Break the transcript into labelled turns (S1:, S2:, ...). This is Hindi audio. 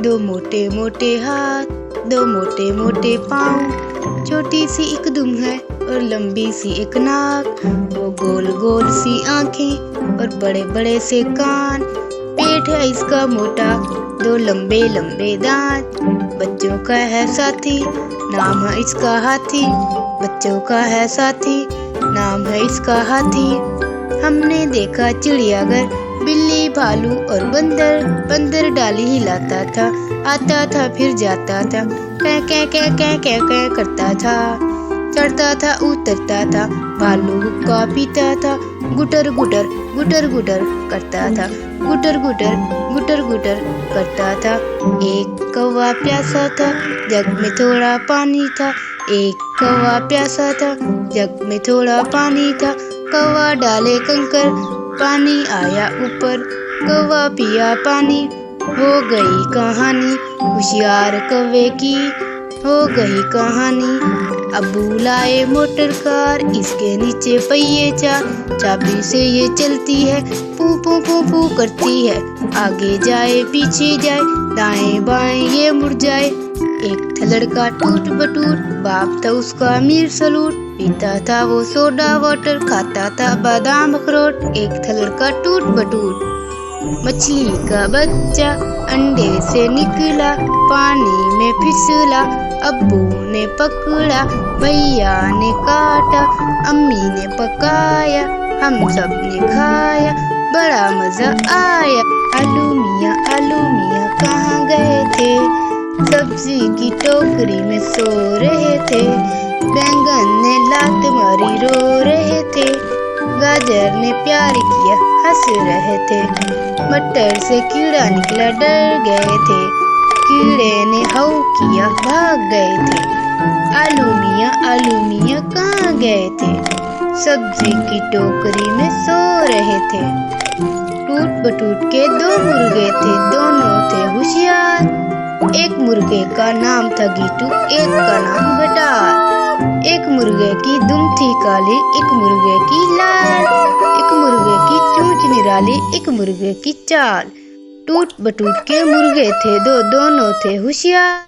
S1: दो मोटे मोटे हाथ, दो मोटे मोटे पाँव, छोटी सी एक दुम है और लंबी सी एक नाक, वो गोल गोल सी आंखें और बड़े बड़े से कान, पेट है इसका मोटा, दो लंबे लंबे दांत, बच्चों का है साथी, नाम है इसका हाथी, बच्चों का है साथी, नाम है इसका हाथी। हमने देखा चिड़ियाघर, बिल्ली भालू और बंदर, बंदर डाली हिलाता था, आता था फिर जाता था, कै कै कै कै कै कै करता था, चढ़ता था उतरता था, भालू हुक्का पीता था, गुटर गुटर गुटर गुटर करता था, गुटर गुटर गुटर गुटर करता था। एक कौवा प्यासा था, जग में थोड़ा पानी था, एक कौवा प्यासा था, जग में थोड़ा पानी था, कौवा डाले कंकर, पानी आया ऊपर, कौवा पिया पानी, हो गई कहानी होशियार कौवे की, हो गई कहानी। अब्बू लाए मोटर कार, इसके नीचे पहिए चार, चाबी से ये चलती है, पू पू पू पू करती है, आगे जाए पीछे जाए, दाएं बाएं ये मुड़ जाए। एक था लड़का टूट बटूट, बाप था उसका मीर सलूट, पीता था वो सोडा वाटर, खाता था बादाम अखरोट। एक था लड़का टूट बटूट, मछली का बच्चा अंडे से निकला, पानी में फिसला, अब्बू ने पकड़ा, भैया ने काटा, अम्मी ने पकाया, हम सब ने खाया, बड़ा मजा आया। आलू मियाँ कहाँ गए थे, सब्जी की टोकरी में सो रहे थे, बैंगन ने लात मारी रो रहे थे, गाजर ने प्यार किया हंस रहे थे, मटर से कीड़ा निकला डर गए थे, कीड़े ने हाउ किया भाग गए थे। आलू मियाँ कहाँ गए थे, सब्जी की टोकरी में सो रहे थे। टूट बटूट के दो मुर्गे थे, दोनों थे होशियार, एक मुर्गे का नाम था गीटू, एक का नाम गटार। एक मुर्गे की दुम थी काली, एक मुर्गे की लाल, एक मुर्गे की चोंच निराली, एक मुर्गे की चाल। टूट बटूट के मुर्गे थे दो, दोनों थे होशियार।